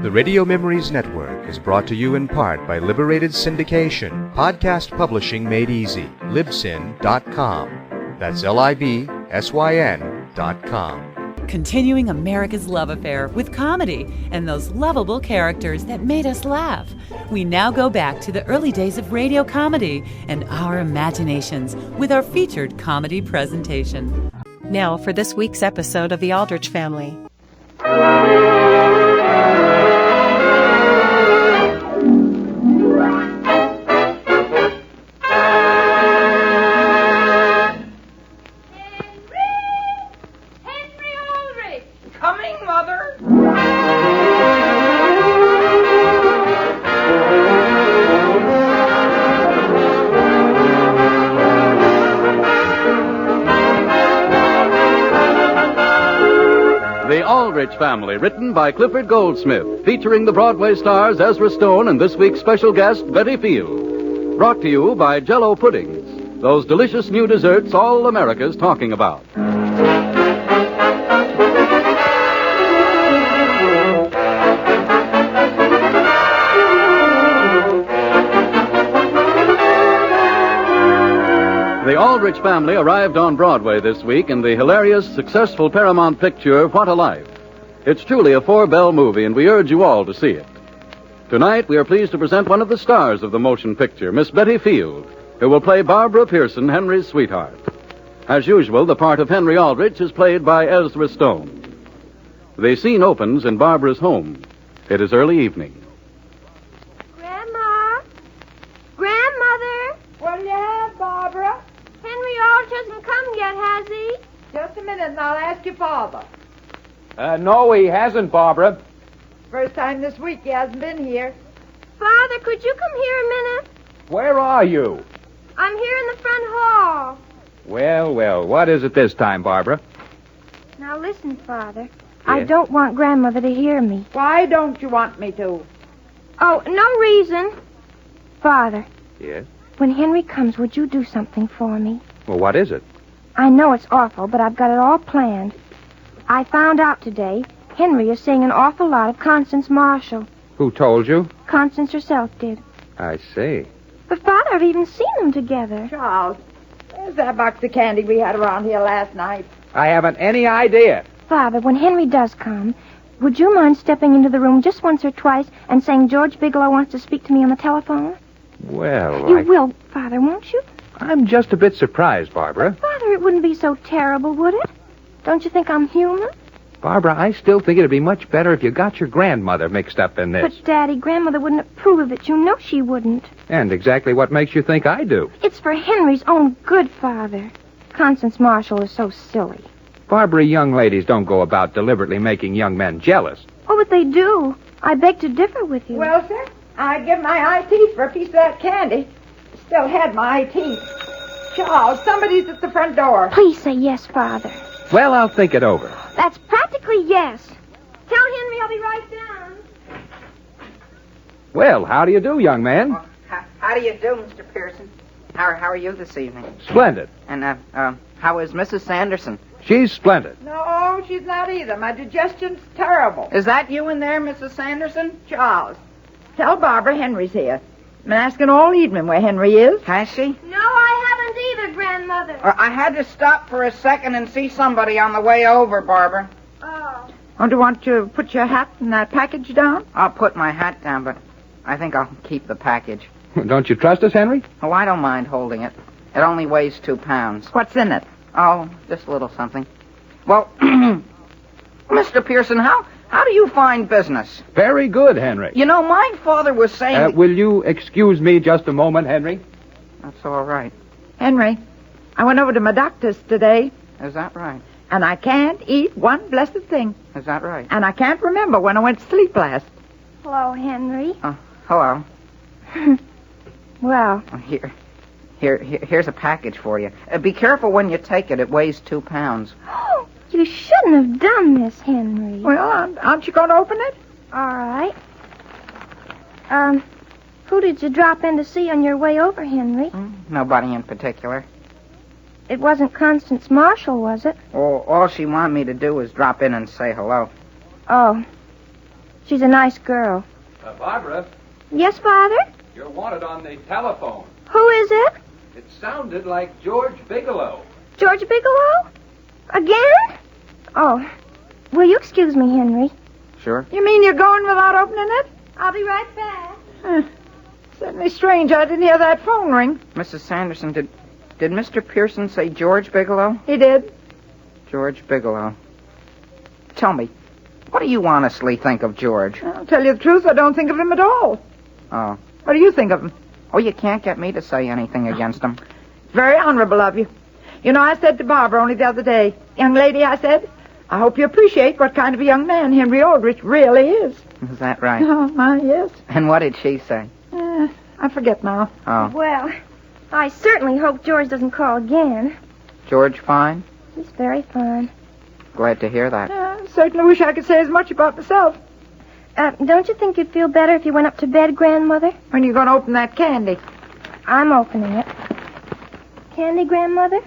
The Radio Memories Network is brought to you in part by Liberated Syndication, podcast publishing made easy, libsyn.com. That's libsyn.com. Continuing America's love affair with comedy and those lovable characters that made us laugh. We now go back to the early days of radio comedy and our imaginations with our featured comedy presentation. Now for this week's episode of The Aldrich Family. The Aldrich Family, written by Clifford Goldsmith, featuring the Broadway stars Ezra Stone and this week's special guest, Betty Field. Brought to you by Jell-O Puddings, those delicious new desserts all America's talking about. The Aldrich Family arrived on Broadway this week in the hilarious, successful Paramount picture, What a Life. It's truly a four-bell movie, and we urge you all to see it. Tonight, we are pleased to present one of the stars of the motion picture, Miss Betty Field, who will play Barbara Pearson, Henry's sweetheart. As usual, the part of Henry Aldrich is played by Ezra Stone. The scene opens in Barbara's home. It is early evening. Grandma? Grandmother? What do you have, Barbara? Henry Aldrich hasn't come yet, has he? Just a minute, and I'll ask your father. No, he hasn't, Barbara. First time this week he hasn't been here. Father, could you come here a minute? Where are you? I'm here in the front hall. Well, what is it this time, Barbara? Now listen, Father. I don't want Grandmother to hear me. Why don't you want me to? Oh, no reason. Father. Yes? When Henry comes, would you do something for me? Well, what is it? I know it's awful, but I've got it all planned. I found out today Henry is saying an awful lot of Constance Marshall. Who told you? Constance herself did. I see. But, Father, I've even seen them together. Charles, where's that box of candy we had around here last night? I haven't any idea. Father, when Henry does come, would you mind stepping into the room just once or twice and saying George Bigelow wants to speak to me on the telephone? Well, You will, Father, won't you? I'm just a bit surprised, Barbara. Father, it wouldn't be so terrible, would it? Don't you think I'm human? Barbara, I still think it'd be much better if you got your grandmother mixed up in this. But, Daddy, Grandmother wouldn't approve of it. You know she wouldn't. And exactly what makes you think I do? It's for Henry's own good, Father. Constance Marshall is so silly. Barbara, young ladies don't go about deliberately making young men jealous. Oh, but they do. I beg to differ with you. Well, sir, I'd give my eye teeth for a piece of that candy. Still had my eye teeth. Charles, somebody's at the front door. Please say yes, Father. Well, I'll think it over. That's practically yes. Tell Henry I'll be right down. Well, how do you do, young man? How do you do, Mr. Pearson? How are you this evening? Splendid. And, how is Mrs. Sanderson? She's splendid. No, she's not either. My digestion's terrible. Is that you in there, Mrs. Sanderson? Charles, tell Barbara Henry's here. Been asking all evening where Henry is. Has she? No, I haven't either, Grandmother. I had to stop for a second and see somebody on the way over, Barbara. Oh. Oh, do you want to put your hat and that package down? I'll put my hat down, but I think I'll keep the package. Don't you trust us, Henry? Oh, I don't mind holding it. It only weighs 2 pounds. What's in it? Oh, just a little something. Well, Mr. Pearson, how do you find business? Very good, Henry. You know, my father was saying... Will you excuse me just a moment, Henry? That's all right. Henry, I went over to my doctor's today, Is that right? and I can't eat one blessed thing. Is that right? And I can't remember when I went to sleep last. Hello, Henry. Hello. Well, Here's a package for you. Be careful when you take it. It weighs 2 pounds. you shouldn't have done this, Henry. Well, aren't you going to open it? All right. Who did you drop in to see on your way over, Henry? Nobody in particular. It wasn't Constance Marshall, was it? All she wanted me to do was drop in and say hello. Oh. She's a nice girl. Barbara, Yes, Father? you're wanted on the telephone. Who is it? It sounded like George Bigelow. George Bigelow? Again? Oh, will you excuse me, Henry? Sure. You mean you're going without opening it? I'll be right back. Certainly strange. I didn't hear that phone ring. Mrs. Sanderson, did Mr. Pearson say George Bigelow? He did. George Bigelow. Tell me, what do you honestly think of George? I'll tell you the truth, I don't think of him at all. Oh. What do you think of him? Oh, you can't get me to say anything against him. It's very honorable of you. You know, I said to Barbara only the other day, young lady, I said, I hope you appreciate what kind of a young man Henry Aldrich really is. Is that right? Oh, my, yes. And what did she say? I forget now. Oh. Well, I certainly hope George doesn't call again. George fine? He's very fine. Glad to hear that. I certainly wish I could say as much about myself. Don't you think you'd feel better if you went up to bed, Grandmother? When are you going to open that candy? I'm opening it. Candy, Grandmother?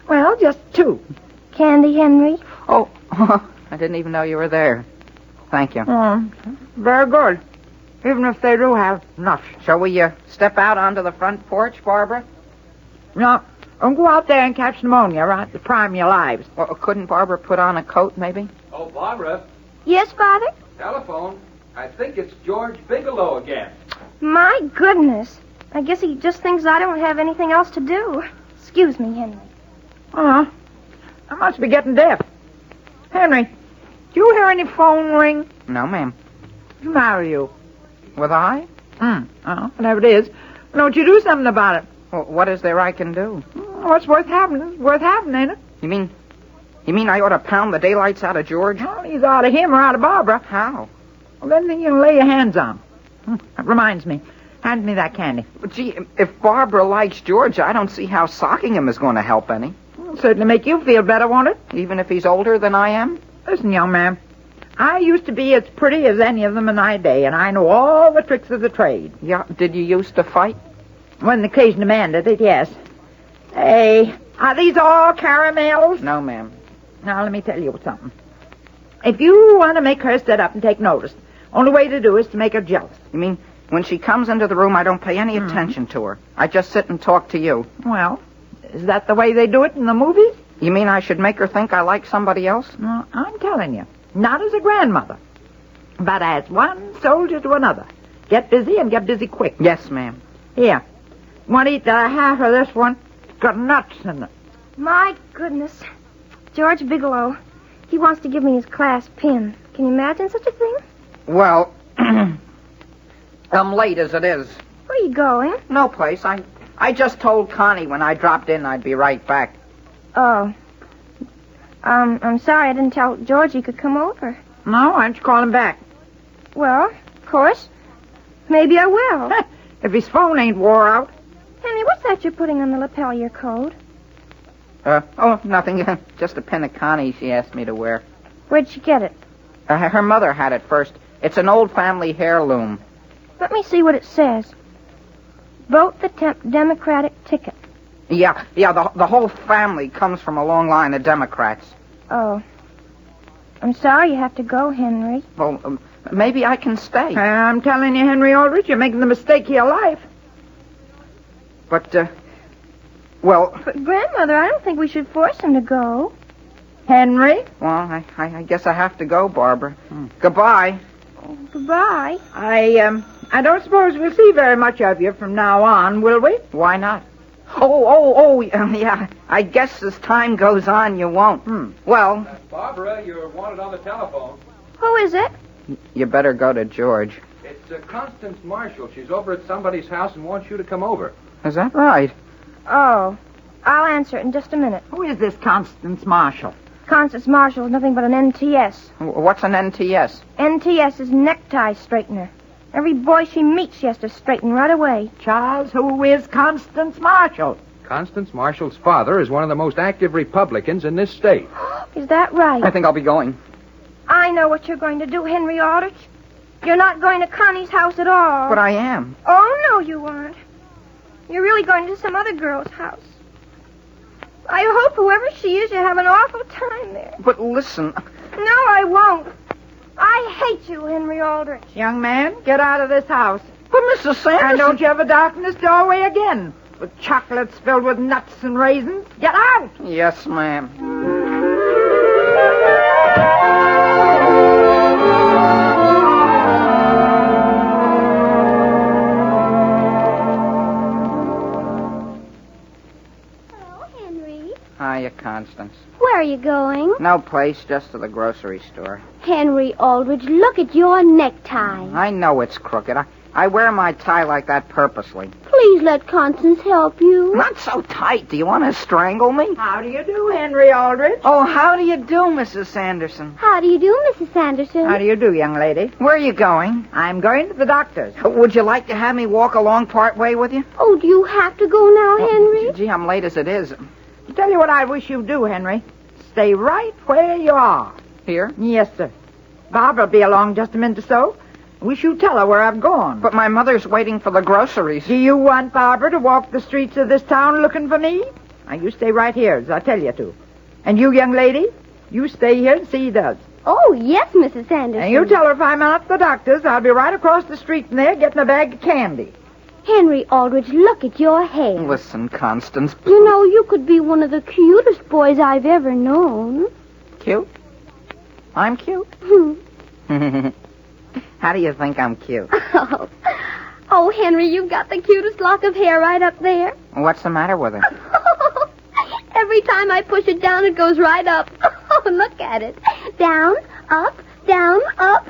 Well, just 2. Candy, Henry? Oh, I didn't even know you were there. Thank you. Very good. Even if they do have nuts. Shall we step out onto the front porch, Barbara? No, don't go out there and catch pneumonia, right? To prime your lives. Well, couldn't Barbara put on a coat, maybe? Oh, Barbara, Yes, Father? telephone. I think it's George Bigelow again. My goodness. I guess he just thinks I don't have anything else to do. Excuse me, Henry. I must be getting deaf. Henry, do you hear any phone ring? No, ma'am. What's the matter with you? With I? Whatever it is. Don't you do something about it? Well, what is there I can do? What's worth having is worth having, ain't it? You mean I ought to pound the daylights out of George? Well, he's out of him or out of Barbara. How? Well, then you can lay your hands on him. That reminds me. Hand me that candy. But gee, if Barbara likes George, I don't see how socking him is going to help any. It'll certainly make you feel better, won't it? Even if he's older than I am? Listen, young man. I used to be as pretty as any of them in my day, and I know all the tricks of the trade. Yeah, did you used to fight? When the occasion demanded it, yes. Hey, are these all caramels? No, ma'am. Now, let me tell you something. If you want to make her sit up and take notice, only way to do is to make her jealous. You mean when she comes into the room, I don't pay any attention to her? I just sit and talk to you? Well, is that the way they do it in the movies? You mean I should make her think I like somebody else? No, I'm telling you. Not as a grandmother, but as one soldier to another. Get busy and get busy quick. Yes, ma'am. Here. Want to eat half of this one? It's got nuts in it. My goodness. George Bigelow. He wants to give me his class pin. Can you imagine such a thing? Well, I'm late as it is. Where are you going? No place. I just told Connie when I dropped in I'd be right back. Oh. I'm sorry I didn't tell George he could come over. No, why don't you call him back? Well, of course. Maybe I will. If his phone ain't wore out. Henry, what's that you're putting on the lapel of your coat? Nothing. Just a pin of Connie she asked me to wear. Where'd she get it? Her mother had it first. It's an old family heirloom. Let me see what it says. Vote the Democratic ticket. Yeah, the whole family comes from a long line of Democrats. Oh. I'm sorry you have to go, Henry. Well, maybe I can stay. I'm telling you, Henry Aldrich, you're making the mistake of your life. But, well... But, Grandmother, I don't think we should force him to go. Henry? Well, I guess I have to go, Barbara. Goodbye. Oh, goodbye. I don't suppose we'll see very much of you from now on, will we? Why not? Yeah. I guess as time goes on, you won't. Well... Barbara, you're wanted on the telephone. Who is it? You better go to George. It's Constance Marshall. She's over at somebody's house and wants you to come over. Is that right? Oh. I'll answer it in just a minute. Who is this Constance Marshall? Constance Marshall is nothing but an NTS. What's an NTS? NTS is necktie straightener. Every boy she meets, she has to straighten right away. Charles, who is Constance Marshall? Constance Marshall's father is one of the most active Republicans in this state. Is that right? I think I'll be going. I know what you're going to do, Henry Aldrich. You're not going to Connie's house at all. But I am. Oh, no, you aren't. You're really going to some other girl's house. I hope whoever she is, you have an awful time there. But listen... No, I won't. I hate you, Henry Aldrich. Young man, get out of this house. But Mrs. Sanderson... And don't you ever darken this doorway again. With chocolates filled with nuts and raisins. Get out! Yes, ma'am. Hello, Henry. Hiya, Constance. Where are you going? No place, just to the grocery store. Henry Aldrich, look at your necktie. I know it's crooked. I wear my tie like that purposely. Please let Constance help you. Not so tight. Do you want to strangle me? How do you do, Henry Aldrich? Oh, how do you do, Mrs. Sanderson? How do you do, Mrs. Sanderson? How do you do, young lady? Where are you going? I'm going to the doctor's. Would you like to have me walk along part way with you? Oh, do you have to go now, Henry? Gee, I'm late as it is. Tell you what I wish you'd do, Henry. Stay right where you are. Here? Yes, sir. Barbara will be along just a minute or so. Wish you'd tell her where I've gone. But my mother's waiting for the groceries. Do you want Barbara to walk the streets of this town looking for me? Now, you stay right here, as I tell you to. And you, young lady, you stay here and see he does. Oh, yes, Mrs. Sanderson. And you tell her if I'm out at the doctor's, I'll be right across the street from there getting a bag of candy. Henry Aldrich, look at your hair. Listen, Constance. You know, you could be one of the cutest boys I've ever known. Cute? I'm cute? How do you think I'm cute? Oh, Henry, you've got the cutest lock of hair right up there. What's the matter with it? Every time I push it down, it goes right up. Oh, look at it. Down, up, down, up.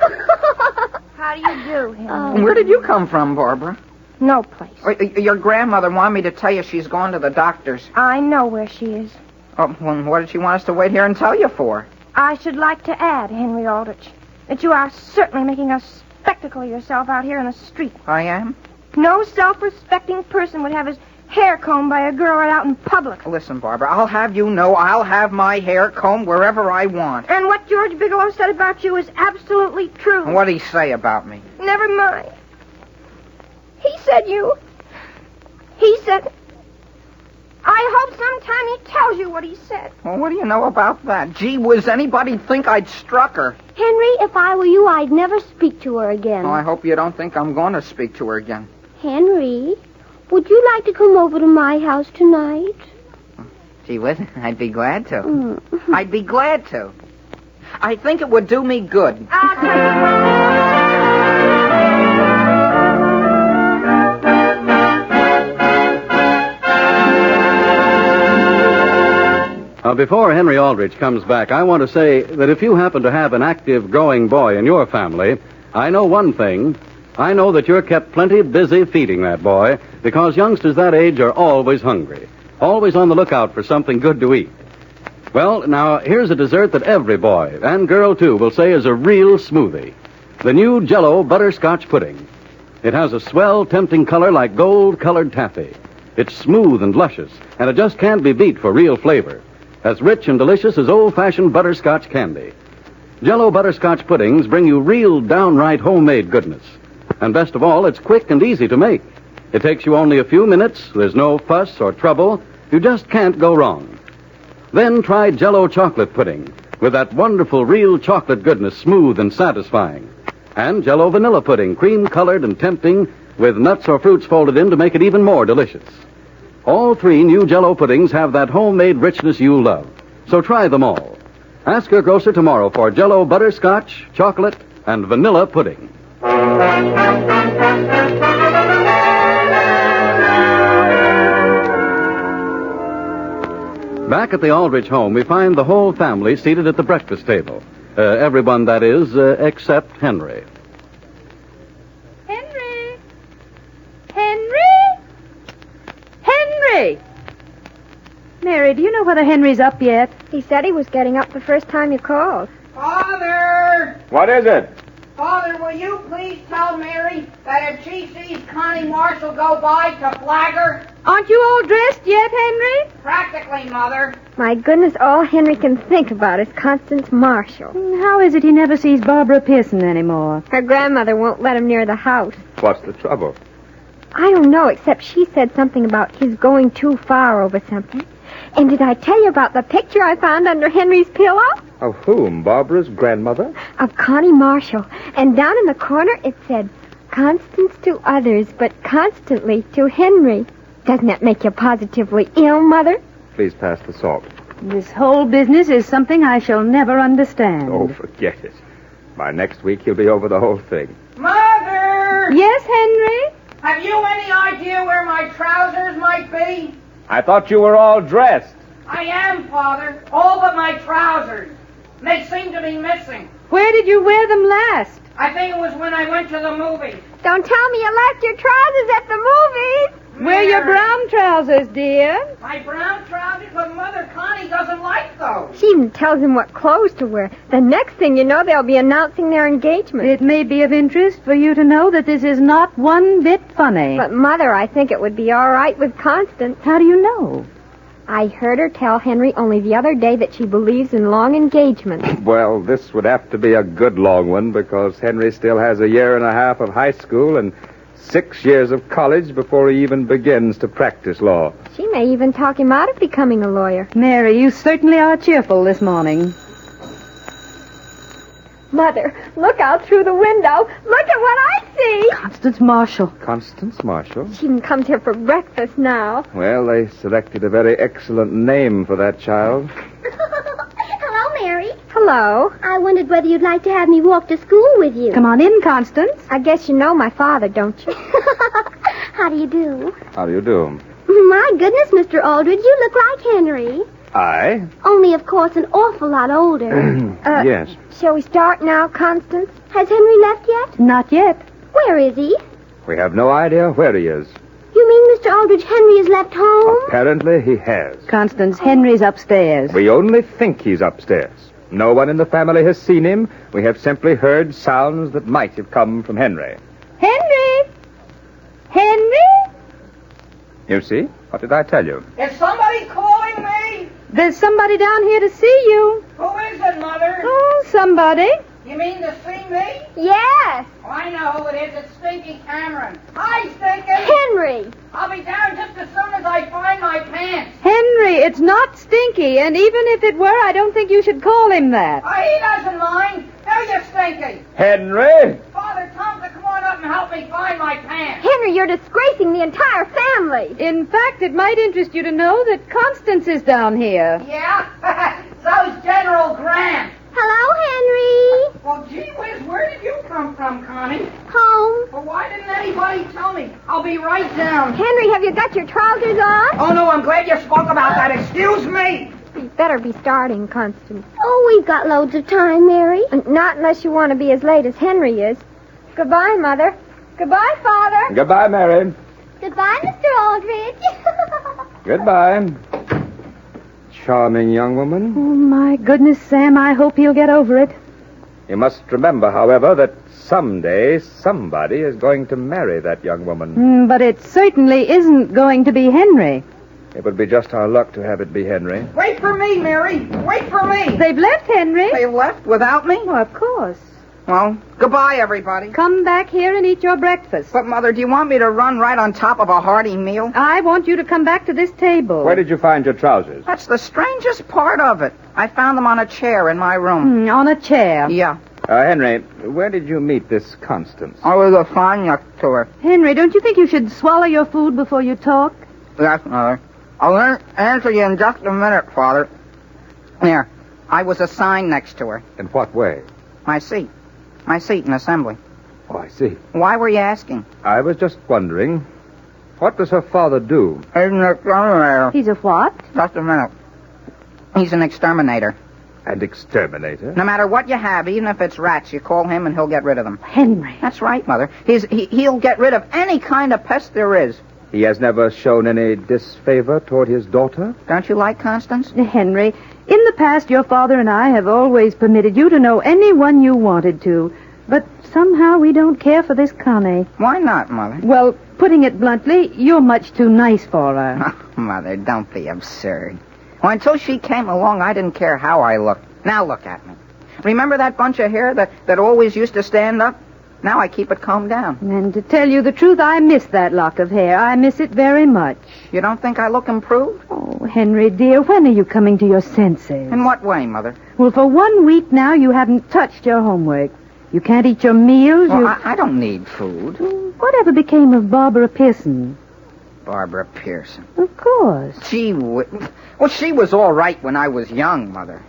How do you do, Henry? Where did you come from, Barbara? No place. Your grandmother wanted me to tell you she's gone to the doctor's. I know where she is. Oh, well, what did she want us to wait here and tell you for? I should like to add, Henry Aldrich, that you are certainly making a spectacle of yourself out here in the street. I am? No self-respecting person would have his hair combed by a girl right out in public. Listen, Barbara, I'll have you know I'll have my hair combed wherever I want. And what George Bigelow said about you is absolutely true. What'd he say about me? Never mind. He said He said... I hope sometime he tells you what he said. Well, what do you know about that? Gee whiz, anybody think I'd struck her? Henry, if I were you, I'd never speak to her again. Oh, I hope you don't think I'm going to speak to her again. Henry, would you like to come over to my house tonight? Gee whiz, I'd be glad to. I'd be glad to. I think it would do me good. I'll tell you what. Before Henry Aldrich comes back, I want to say that if you happen to have an active, growing boy in your family, I know one thing. I know that you're kept plenty busy feeding that boy, because youngsters that age are always hungry, always on the lookout for something good to eat. Well, now, here's a dessert that every boy, and girl too, will say is a real smoothie. The new Jell-O butterscotch pudding. It has a swell, tempting color like gold-colored taffy. It's smooth and luscious, and it just can't be beat for real flavor. As rich and delicious as old-fashioned butterscotch candy. Jell-O butterscotch puddings bring you real, downright homemade goodness. And best of all, it's quick and easy to make. It takes you only a few minutes, there's no fuss or trouble, you just can't go wrong. Then try Jell-O chocolate pudding, with that wonderful real chocolate goodness, smooth and satisfying. And Jell-O vanilla pudding, cream-colored and tempting, with nuts or fruits folded in to make it even more delicious. All three new Jell-O puddings have that homemade richness you love. So try them all. Ask your grocer tomorrow for Jell-O butterscotch, chocolate, and vanilla pudding. Back at the Aldrich home, we find the whole family seated at the breakfast table. Everyone, that is, except Henry. Henry! Mary, do you know whether Henry's up yet? He said he was getting up the first time you called. Father! What is it? Father, will you please tell Mary that if she sees Connie Marshall go by to flag her? Aren't you all dressed yet, Henry? Practically, Mother. My goodness, all Henry can think about is Constance Marshall. How is it he never sees Barbara Pearson anymore? Her grandmother won't let him near the house. What's the trouble? I don't know, except she said something about his going too far over something. And did I tell you about the picture I found under Henry's pillow? Of whom? Barbara's grandmother? Of Connie Marshall. And down in the corner it said, Constance to others, but constantly to Henry. Doesn't that make you positively ill, Mother? Please pass the salt. This whole business is something I shall never understand. Oh, forget it. By next week, he'll be over the whole thing. Mother! Yes, Henry? Have you any idea where my trousers might be? I thought you were all dressed. I am, Father. All but my trousers. They seem to be missing. Where did you wear them last? I think it was when I went to the movies. Don't tell me you left your trousers at the movies. Wear your brown trousers, dear. My brown trousers? But Mother, Connie doesn't like those. She even tells him what clothes to wear. The next thing you know, they'll be announcing their engagement. It may be of interest for you to know that this is not one bit funny. But, Mother, I think it would be all right with Constance. How do you know? I heard her tell Henry only the other day that she believes in long engagements. Well, this would have to be a good long one because Henry still has a year and a half of high school and 6 years of college before he even begins to practice law. She may even talk him out of becoming a lawyer. Mary, you certainly are cheerful this morning. Mother, look out through the window. Look at what I see. Constance Marshall. Constance Marshall? She even comes here for breakfast now. Well, they selected a very excellent name for that child. Hello, Mary. Hello. I wondered whether you'd like to have me walk to school with you. Come on in, Constance. I guess you know my father, don't you? How do you do? How do you do? My goodness, Mr. Aldrich, you look like Henry. I? Only, of course, an awful lot older. Yes. Shall we start now, Constance? Has Henry left yet? Not yet. Where is he? We have no idea where he is. You mean Mr. Aldrich Henry has left home? Apparently he has. Constance, Henry's upstairs. We only think he's upstairs. No one in the family has seen him. We have simply heard sounds that might have come from Henry. Henry! Henry? You see? What did I tell you? Is somebody calling me? There's somebody down here to see you. Who is it, Mother? Oh, somebody. You mean to see me? Yes. Oh, I know who it is. It's Stinky Cameron. Hi, Stinky. Henry. I'll be down just as soon as I find my pants. Henry, it's not Stinky, and even if it were, I don't think you should call him that. Oh, he doesn't mind. Do you, Stinky? Henry! Father Thompson, come on up and help me find my pants. Henry, you're disgracing the entire family. In fact, it might interest you to know that Constance is down here. Yeah? So's General Grant. Hello, Henry. Well, gee whiz, where did you come from, Connie? Home. Well, why didn't anybody tell me? I'll be right down. Henry, have you got your trousers on? Oh, no, I'm glad you spoke about that. Excuse me. You better be starting, Constance. Oh, we've got loads of time, Mary. Not unless you want to be as late as Henry is. Goodbye, Mother. Goodbye, Father. Goodbye, Mary. Goodbye, Mr. Aldrich. Goodbye. Charming young woman. Oh, my goodness, Sam, I hope he'll get over it. You must remember, however, that someday somebody is going to marry that young woman. But it certainly isn't going to be Henry. It would be just our luck to have it be Henry. Wait for me, Mary. Wait for me. They've left Henry. They left without me? Oh, of course. Well, goodbye, everybody. Come back here and eat your breakfast. But, Mother, do you want me to run right on top of a hearty meal? I want you to come back to this table. Where did you find your trousers? That's the strangest part of it. I found them on a chair in my room. On a chair. Yeah. Henry, where did you meet this Constance? I was a fine next to her. Henry, don't you think you should swallow your food before you talk? Yes, Mother. I'll answer you in just a minute, Father. There. I was assigned next to her. In what way? My seat. My seat in assembly. Oh, I see. Why were you asking? I was just wondering, what does her father do? He's an exterminator. He's a what? Just a minute. He's an exterminator. An exterminator? No matter what you have, even if it's rats, you call him and he'll get rid of them. Henry. That's right, Mother. He'll get rid of any kind of pest there is. He has never shown any disfavor toward his daughter? Don't you like Constance? Henry, in the past, your father and I have always permitted you to know anyone you wanted to. But somehow we don't care for this Connie. Why not, Mother? Well, putting it bluntly, you're much too nice for her. Oh, Mother, don't be absurd. Well, until she came along, I didn't care how I looked. Now look at me. Remember that bunch of hair that always used to stand up? Now I keep it combed down. And to tell you the truth, I miss that lock of hair. I miss it very much. You don't think I look improved? Oh, Henry, dear, when are you coming to your senses? In what way, Mother? Well, for 1 week now, you haven't touched your homework. You can't eat your meals. Well, I don't need food. Whatever became of Barbara Pearson? Barbara Pearson. Of course. She was all right when I was young, Mother.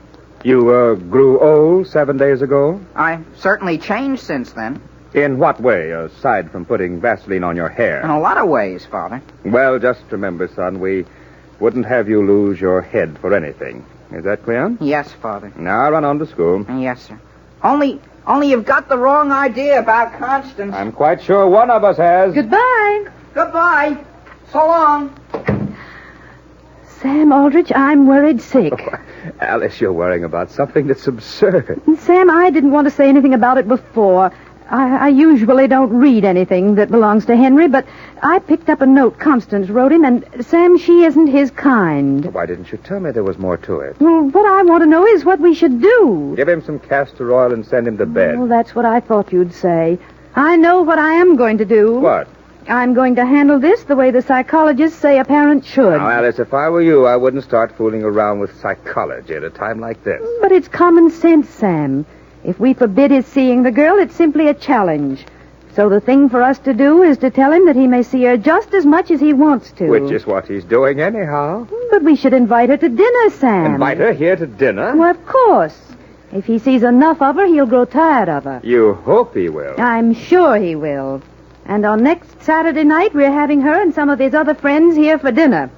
You grew old 7 days ago? I've certainly changed since then. In what way, aside from putting Vaseline on your hair? In a lot of ways, Father. Well, just remember, son, we wouldn't have you lose your head for anything. Is that clear? Yes, Father. Now run on to school. Yes, sir. Only you've got the wrong idea about Constance. I'm quite sure one of us has. Goodbye. Goodbye. So long. Sam Aldrich, I'm worried sick. Oh, Alice, you're worrying about something that's absurd. Sam, I didn't want to say anything about it before. I usually don't read anything that belongs to Henry, but I picked up a note Constance wrote him, and, Sam, she isn't his kind. Why didn't you tell me there was more to it? Well, what I want to know is what we should do. Give him some castor oil and send him to bed. Well, that's what I thought you'd say. I know what I am going to do. What? I'm going to handle this the way the psychologists say a parent should. Now, Alice, if I were you, I wouldn't start fooling around with psychology at a time like this. But it's common sense, Sam. If we forbid his seeing the girl, it's simply a challenge. So the thing for us to do is to tell him that he may see her just as much as he wants to. Which is what he's doing anyhow. But we should invite her to dinner, Sam. Invite her here to dinner? Well, of course. If he sees enough of her, he'll grow tired of her. You hope he will. I'm sure he will. And on next Saturday night, we're having her and some of his other friends here for dinner.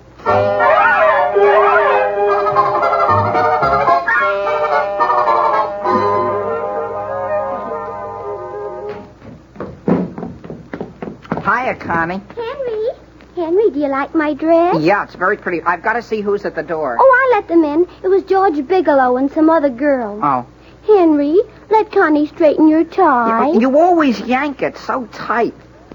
Hiya, Connie. Henry, do you like my dress? Yeah, it's very pretty. I've got to see who's at the door. Oh, I let them in. It was George Bigelow and some other girl. Oh. Henry, let Connie straighten your tie. You always yank it so tight.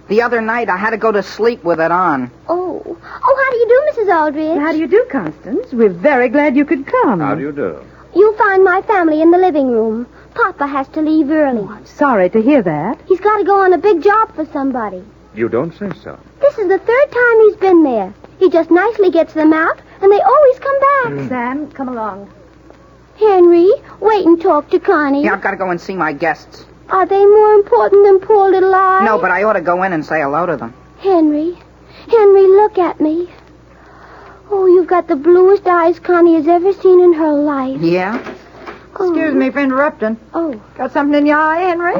The other night, I had to go to sleep with it on. Oh, how do you do, Mrs. Aldrich? How do you do, Constance? We're very glad you could come. How do you do? You'll find my family in the living room. Papa has to leave early. I'm sorry to hear that. He's got to go on a big job for somebody. You don't say so. This is the third time he's been there. He just nicely gets them out, and they always come back. Sam, come along. Henry, wait and talk to Connie. Yeah, I've got to go and see my guests. Are they more important than poor little I? No, but I ought to go in and say hello to them. Henry, look at me. Oh, you've got the bluest eyes Connie has ever seen in her life. Yeah? Oh. Excuse me for interrupting. Oh. Got something in your eye, Henry?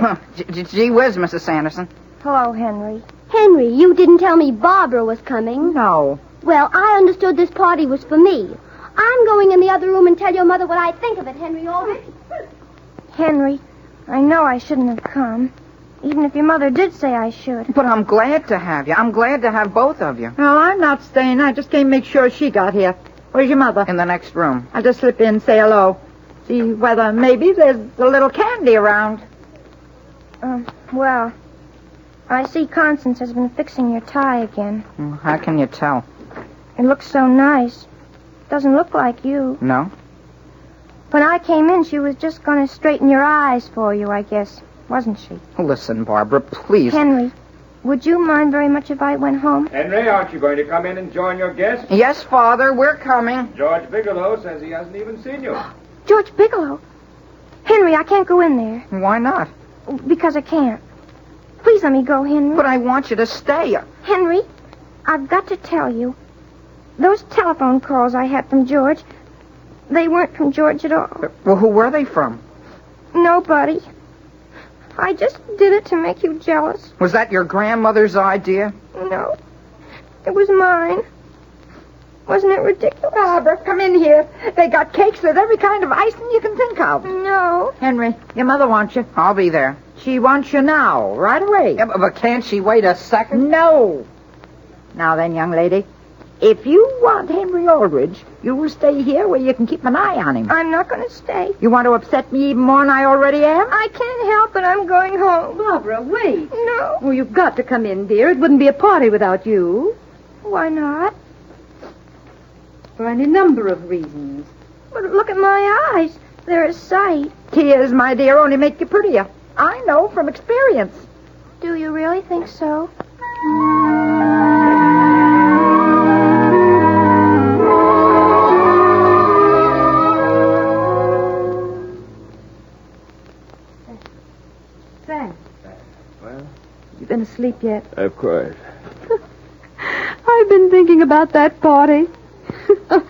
Gee whiz, Mrs. Sanderson. Hello, Henry. Henry, you didn't tell me Barbara was coming. No. Well, I understood this party was for me. I'm going in the other room and tell your mother what I think of it, Henry Aldrich. Henry, I know I shouldn't have come. Even if your mother did say I should. But I'm glad to have you. I'm glad to have both of you. No, I'm not staying. I just came to make sure she got here. Where's your mother? In the next room. I'll just slip in and say hello. See whether maybe there's a little candy around. Well, I see Constance has been fixing your tie again. How can you tell? It looks so nice. Doesn't look like you. No? When I came in, she was just going to straighten your eyes for you, I guess. Wasn't she? Listen, Barbara, please. Henry, would you mind very much if I went home? Henry, aren't you going to come in and join your guests? Yes, Father, we're coming. George Bigelow says he hasn't even seen you. George Bigelow? Henry, I can't go in there. Why not? Because I can't. Please let me go, Henry. But I want you to stay. Henry, I've got to tell you. Those telephone calls I had from George, they weren't from George at all. Well, who were they from? Nobody. I just did it to make you jealous. Was that your grandmother's idea? No. It was mine. Wasn't it ridiculous? Barbara, come in here. They got cakes with every kind of icing you can think of. No. Henry, your mother wants you. I'll be there. She wants you now, right away. Yeah, but can't she wait a second? No. Now then, young lady, if you want Henry Aldrich, you will stay here where you can keep an eye on him. I'm not going to stay. You want to upset me even more than I already am? I can't help it. I'm going home. Barbara, wait. No. Oh, you've got to come in, dear. It wouldn't be a party without you. Why not? For any number of reasons. But look at my eyes. They're a sight. Tears, my dear, only make you prettier. I know from experience. Do you really think so? Well? You been asleep yet? Of course. I've been thinking about that party.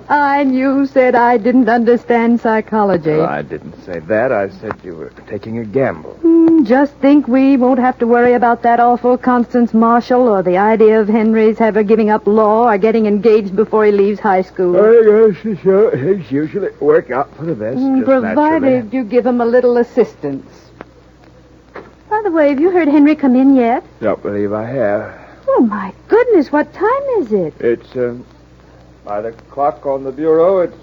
And you said I didn't understand psychology. Well, I didn't say that. I said you were taking a gamble. Just think we won't have to worry about that awful Constance Marshall or the idea of Henry's ever giving up law or getting engaged before he leaves high school. I guess sure. Things usually work out for the best. Provided you give him a little assistance. By the way, have you heard Henry come in yet? Don't believe I have. Oh, my goodness, what time is it? It's, by the clock on the bureau, it's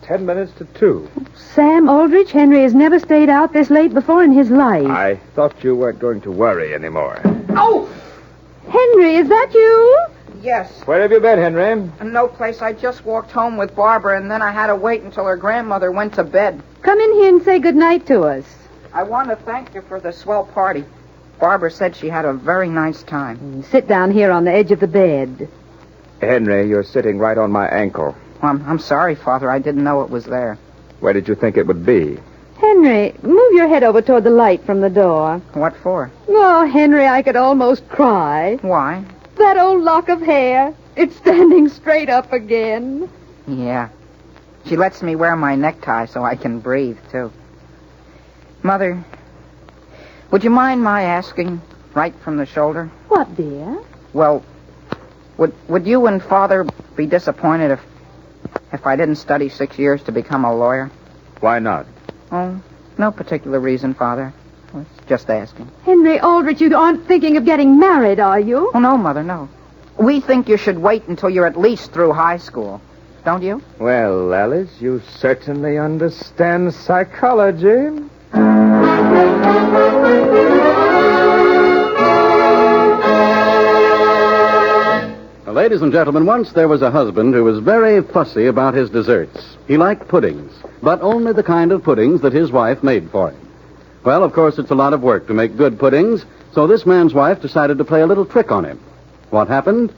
10 minutes to 2. Sam Aldrich, Henry has never stayed out this late before in his life. I thought you weren't going to worry anymore. Oh! Henry, is that you? Yes. Where have you been, Henry? No place. I just walked home with Barbara, and then I had to wait until her grandmother went to bed. Come in here and say goodnight to us. I want to thank you for the swell party. Barbara said she had a very nice time. Sit down here on the edge of the bed. Henry, you're sitting right on my ankle. I'm sorry, Father. I didn't know it was there. Where did you think it would be? Henry, move your head over toward the light from the door. What for? Oh, Henry, I could almost cry. Why? That old lock of hair. It's standing straight up again. Yeah. She lets me wear my necktie so I can breathe, too. Mother, would you mind my asking right from the shoulder? What, dear? Well, would you and Father be disappointed if I didn't study 6 years to become a lawyer? Why not? Oh, no particular reason, Father. I was just asking. Henry Aldrich, you aren't thinking of getting married, are you? Oh, no, Mother, no. We think you should wait until you're at least through high school. Don't you? Well, Alice, you certainly understand psychology. Ladies and gentlemen, once there was a husband who was very fussy about his desserts. He liked puddings, but only the kind of puddings that his wife made for him. Well, of course, it's a lot of work to make good puddings, so this man's wife decided to play a little trick on him. What happened?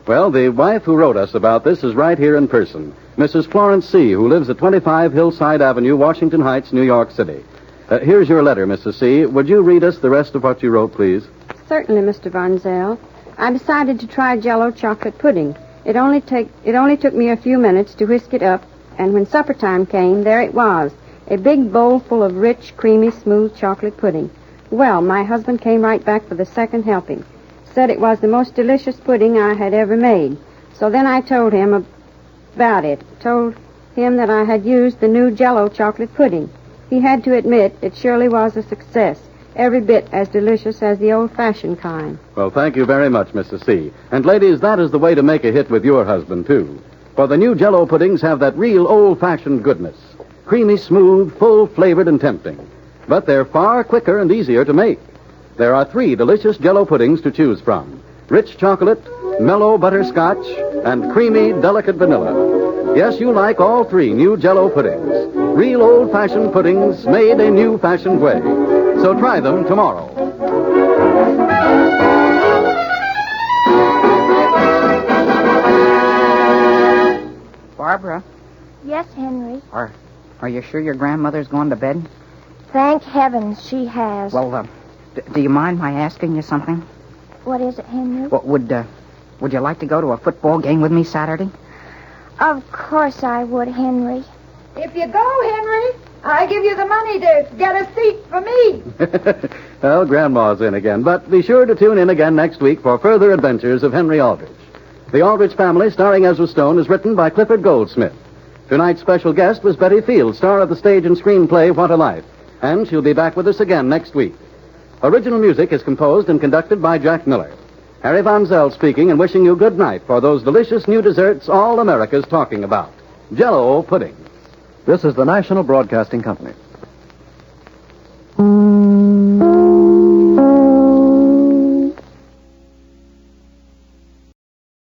Well, the wife who wrote us about this is right here in person, Mrs. Florence C., who lives at 25 Hillside Avenue, Washington Heights, New York City. Here's your letter, Mrs. C. Would you read us the rest of what you wrote, please? Certainly, Mr. Von Zell. I decided to try Jell-O chocolate pudding. It only took me a few minutes to whisk it up, and when supper time came, there it was, a big bowl full of rich, creamy, smooth chocolate pudding. Well, my husband came right back for the second helping. Said it was the most delicious pudding I had ever made. So then I told him about it. Told him that I had used the new Jell-O chocolate pudding. He had to admit it surely was a success, every bit as delicious as the old-fashioned kind. Well, thank you very much, Mrs. C. And ladies, that is the way to make a hit with your husband, too. For the new Jell-O puddings have that real old-fashioned goodness. Creamy, smooth, full-flavored, and tempting. But they're far quicker and easier to make. There are 3 delicious Jell-O puddings to choose from. Rich chocolate, mellow butterscotch, and creamy, delicate vanilla. Yes, you like all 3 new Jell-O puddings. Real old-fashioned puddings made a new-fashioned way. So try them tomorrow. Barbara? Yes, Henry. Are you sure your grandmother's gone to bed? Thank heavens she has. Well, do you mind my asking you something? What is it, Henry? Well, would you like to go to a football game with me Saturday? Of course I would, Henry. If you go, Henry, I give you the money to get a seat for me. Well, Grandma's in again, but be sure to tune in again next week for further adventures of Henry Aldrich. The Aldrich Family, starring Ezra Stone, is written by Clifford Goldsmith. Tonight's special guest was Betty Field, star of the stage and screenplay What a Life, and she'll be back with us again next week. Original music is composed and conducted by Jack Miller. Harry Von Zell speaking and wishing you good night for those delicious new desserts all America's talking about. Jell-O pudding. This is the National Broadcasting Company.